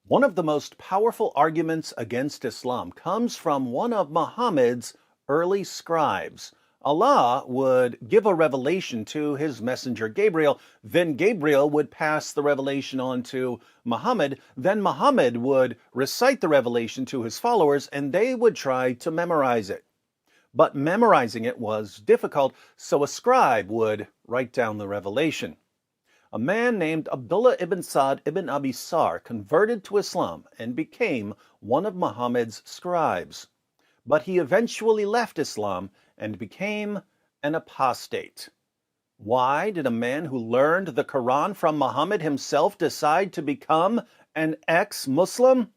One of the most powerful arguments against Islam comes from one of Muhammad's early scribes. Allah would give a revelation to his messenger Gabriel, then Gabriel would pass the revelation on to Muhammad, then Muhammad would recite the revelation to his followers, and they would try to memorize it. But memorizing it was difficult, so a scribe would write down the revelation. A man named Abdullah Ibn Ibn Abi Sarh converted to Islam and became one of Muhammad's scribes. But he eventually left Islam and became an apostate. Why did a man who learned the Quran from Muhammad himself decide to become an ex-Muslim?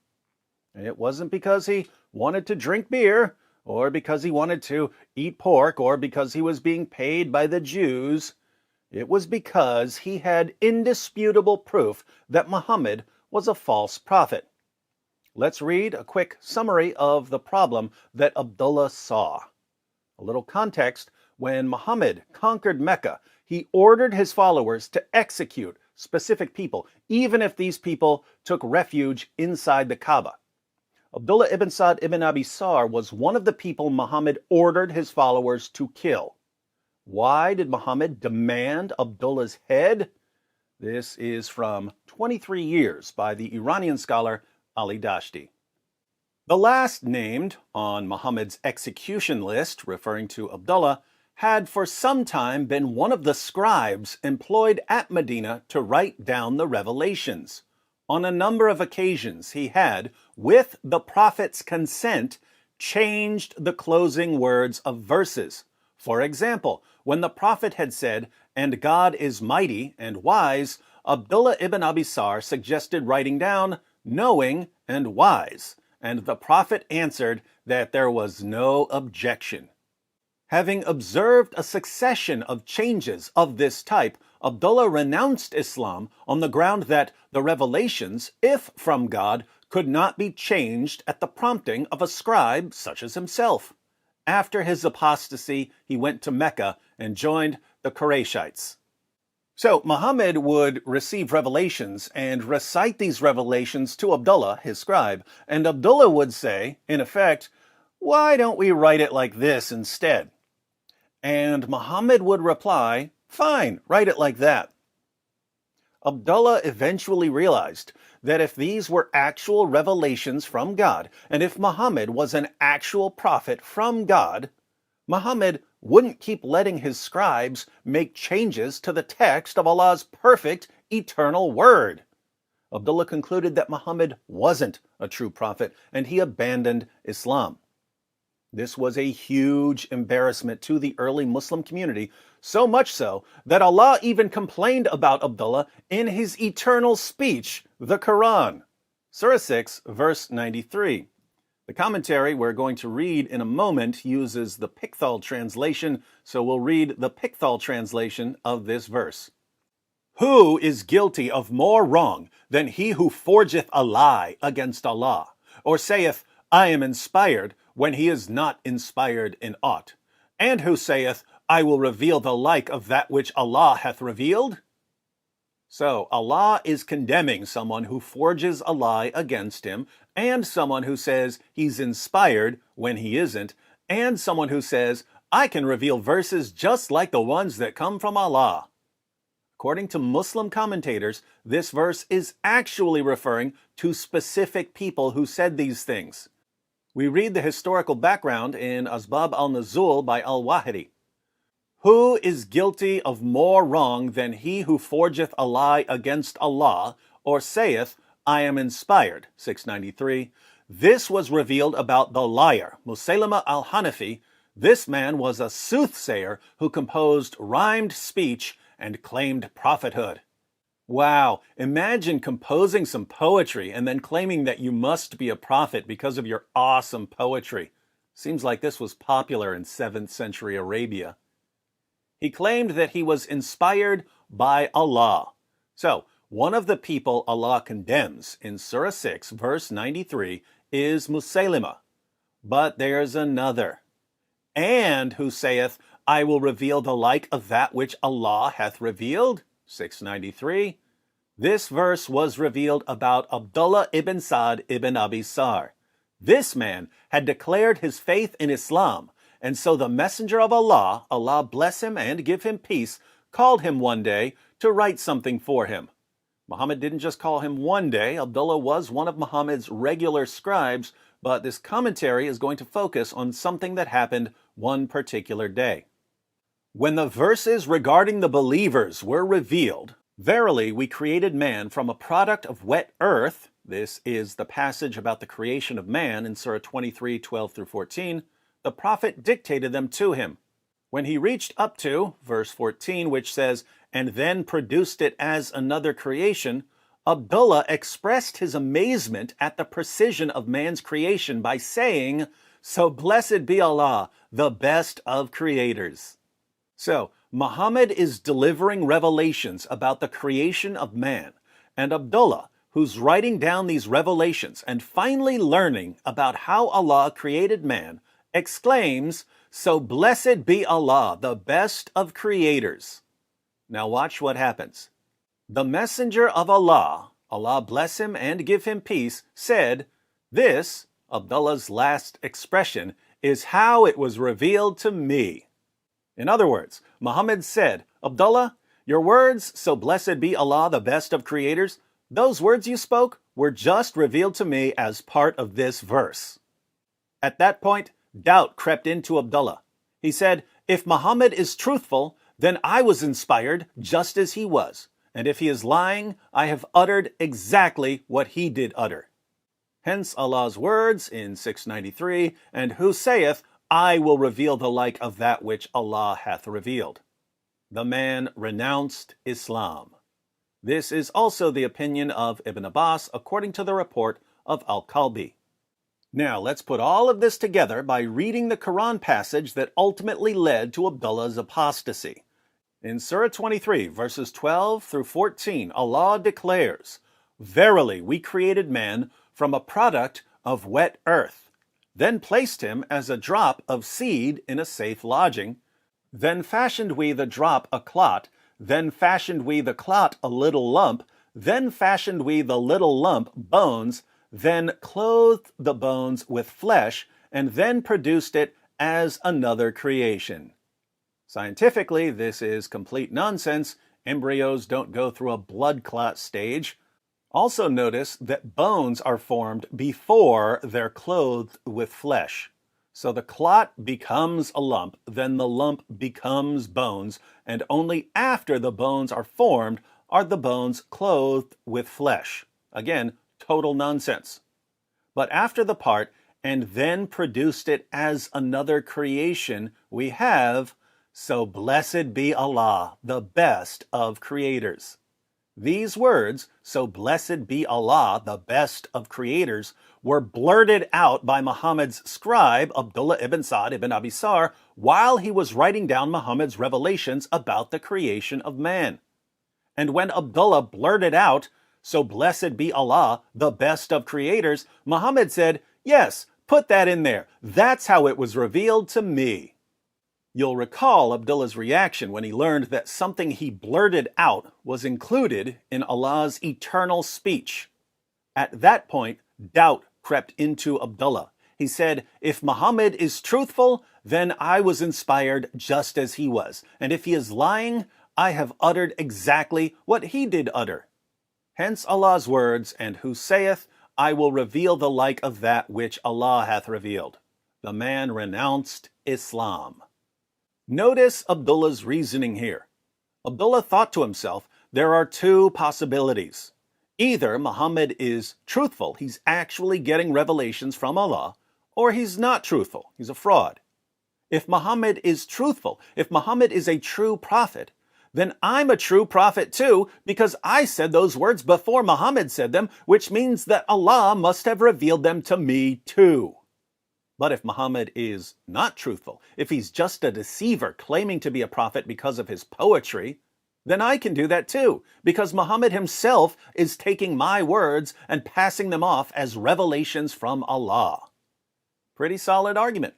It wasn't because he wanted to drink beer, or because he wanted to eat pork, or because he was being paid by the Jews. It was because he had indisputable proof that Muhammad was a false prophet. Let's read a quick summary of the problem that Abdullah saw. A little context: when Muhammad conquered Mecca, he ordered his followers to execute specific people, even if these people took refuge inside the Kaaba. Abdullah ibn ibn Abi Sarh was one of the people Muhammad ordered his followers to kill. Why did Muhammad demand Abdullah's head? This is from 23 Years by the Iranian scholar Ali Dashti. The last named on Muhammad's execution list, referring to Abdullah, had for some time been one of the scribes employed at Medina to write down the revelations. On a number of occasions, he had, with the Prophet's consent, changed the closing words of verses. For example, when the Prophet had said, "And God is mighty and wise," Abdullah ibn Abi Sarh suggested writing down, "knowing and wise," and the Prophet answered that there was no objection. Having observed a succession of changes of this type, Abdullah renounced Islam on the ground that the revelations, if from God, could not be changed at the prompting of a scribe such as himself. After his apostasy, he went to Mecca and joined the Qurayshites. So Muhammad would receive revelations and recite these revelations to Abdullah, his scribe, and Abdullah would say, in effect, "Why don't we write it like this instead?" And Muhammad would reply, "Fine, write it like that." Abdullah eventually realized that if these were actual revelations from God, and if Muhammad was an actual prophet from God, Muhammad wouldn't keep letting his scribes make changes to the text of Allah's perfect, eternal word. Abdullah concluded that Muhammad wasn't a true prophet, and he abandoned Islam. This was a huge embarrassment to the early Muslim community, so much so that Allah even complained about Abdullah in his eternal speech, the Quran. Surah 6, verse 93. The commentary we're going to read in a moment uses the Pickthall translation, so we'll read the Pickthall translation of this verse. "Who is guilty of more wrong than he who forgeth a lie against Allah, or saith, I am inspired, when he is not inspired in aught, and who saith, I will reveal the like of that which Allah hath revealed?" So Allah is condemning someone who forges a lie against him, and someone who says he's inspired when he isn't, and someone who says, I can reveal verses just like the ones that come from Allah. According to Muslim commentators, this verse is actually referring to specific people who said these things. We read the historical background in Asbab al-Nuzul by al-Wahidi. "Who is guilty of more wrong than he who forgeth a lie against Allah, or saith, I am inspired?" 693. This was revealed about the liar, Musaylama al-Hanafi. This man was a soothsayer who composed rhymed speech and claimed prophethood. Wow, imagine composing some poetry and then claiming that you must be a prophet because of your awesome poetry. Seems like this was popular in 7th century Arabia. He claimed that he was inspired by Allah. So, one of the people Allah condemns in Surah 6, verse 93, is Musaylima. But there's another. "And who saith, I will reveal the like of that which Allah hath revealed?" 693. This verse was revealed about Abdullah Ibn Sa'd Ibn Abi Sarh. This man had declared his faith in Islam, and so the Messenger of Allah, Allah bless him and give him peace, called him one day to write something for him. Muhammad didn't just call him one day. Abdullah was one of Muhammad's regular scribes, but this commentary is going to focus on something that happened one particular day. When the verses regarding the believers were revealed, verily we created man from a product of wet earth. This is the passage about the creation of man in Surah 23, 12 through 14. The prophet dictated them to him. When he reached up to verse 14, which says, and then produced it as another creation, Abdullah expressed his amazement at the precision of man's creation by saying, so blessed be Allah, the best of creators. So, Muhammad is delivering revelations about the creation of man, and Abdullah, who's writing down these revelations and finally learning about how Allah created man, exclaims, so blessed be Allah, the best of creators. Now watch what happens. The Messenger of Allah, Allah bless him and give him peace, said, this, Abdullah's last expression, is how it was revealed to me. In other words, Muhammad said, Abdullah, your words, so blessed be Allah, the best of creators, those words you spoke were just revealed to me as part of this verse. At that point, doubt crept into Abdullah. He said, if Muhammad is truthful, then I was inspired just as he was. And if he is lying, I have uttered exactly what he did utter. Hence Allah's words in 693, and who saith, I will reveal the like of that which Allah hath revealed. The man renounced Islam. This is also the opinion of Ibn Abbas, according to the report of Al-Kalbi. Now, let's put all of this together by reading the Quran passage that ultimately led to Abdullah's apostasy. In Surah 23, verses 12 through 14, Allah declares, verily we created man from a product of wet earth, then placed him as a drop of seed in a safe lodging, then fashioned we the drop a clot, then fashioned we the clot a little lump, then fashioned we the little lump bones, then clothed the bones with flesh, and then produced it as another creation. Scientifically, this is complete nonsense. Embryos don't go through a blood clot stage. Also notice that bones are formed before they're clothed with flesh. So the clot becomes a lump, then the lump becomes bones, and only after the bones are formed are the bones clothed with flesh. Again, total nonsense. But after the part, and then produced it as another creation, we have, so blessed be Allah, the best of creators. These words, so blessed be Allah, the best of creators, were blurted out by Muhammad's scribe, Abdullah Ibn Sa'd Ibn Abi Sarh, while he was writing down Muhammad's revelations about the creation of man. And when Abdullah blurted out, so blessed be Allah, the best of creators, Muhammad said, yes, put that in there. That's how it was revealed to me. You'll recall Abdullah's reaction when he learned that something he blurted out was included in Allah's eternal speech. At that point, doubt crept into Abdullah. He said, if Muhammad is truthful, then I was inspired just as he was. And if he is lying, I have uttered exactly what he did utter. Hence Allah's words, and who saith, I will reveal the like of that which Allah hath revealed. The man renounced Islam. Notice Abdullah's reasoning here. Abdullah thought to himself, there are two possibilities. Either Muhammad is truthful, he's actually getting revelations from Allah, or he's not truthful, he's a fraud. If Muhammad is truthful, if Muhammad is a true prophet, then I'm a true prophet too, because I said those words before Muhammad said them, which means that Allah must have revealed them to me too. But if Muhammad is not truthful, if he's just a deceiver claiming to be a prophet because of his poetry, then I can do that too, because Muhammad himself is taking my words and passing them off as revelations from Allah. Pretty solid argument.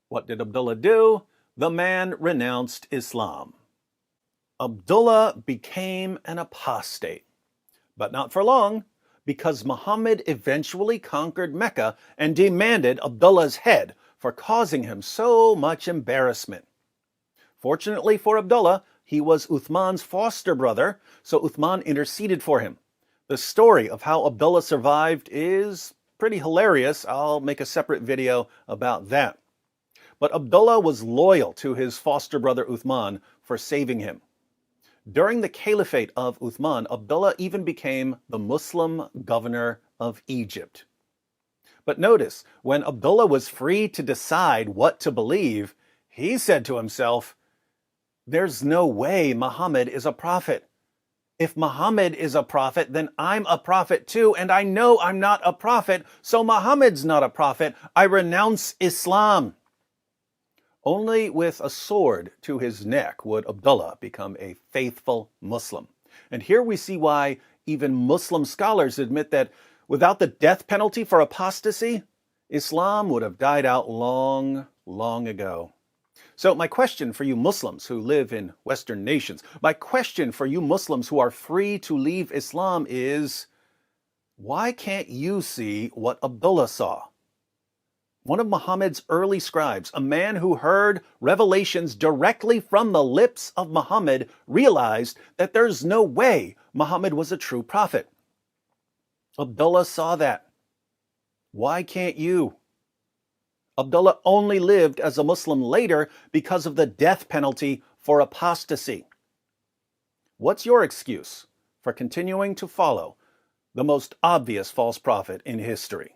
What did Abdullah do? The man renounced Islam. Abdullah became an apostate. But not for long, because Muhammad eventually conquered Mecca and demanded Abdullah's head for causing him so much embarrassment. Fortunately for Abdullah, he was Uthman's foster brother, so Uthman interceded for him. The story of how Abdullah survived is pretty hilarious. I'll make a separate video about that. But Abdullah was loyal to his foster brother Uthman for saving him. During the caliphate of Uthman, Abdullah even became the Muslim governor of Egypt. But notice, when Abdullah was free to decide what to believe, he said to himself, "There's no way Muhammad is a prophet. If Muhammad is a prophet, then I'm a prophet too, and I know I'm not a prophet, so Muhammad's not a prophet. I renounce Islam." Only with a sword to his neck would Abdullah become a faithful Muslim. And here we see why even Muslim scholars admit that without the death penalty for apostasy, Islam would have died out long, long ago. So my question for you Muslims who live in Western nations, my question for you Muslims who are free to leave Islam is, why can't you see what Abdullah saw? One of Muhammad's early scribes, a man who heard revelations directly from the lips of Muhammad, realized that there's no way Muhammad was a true prophet. Abdullah saw that. Why can't you? Abdullah only lived as a Muslim later because of the death penalty for apostasy. What's your excuse for continuing to follow the most obvious false prophet in history?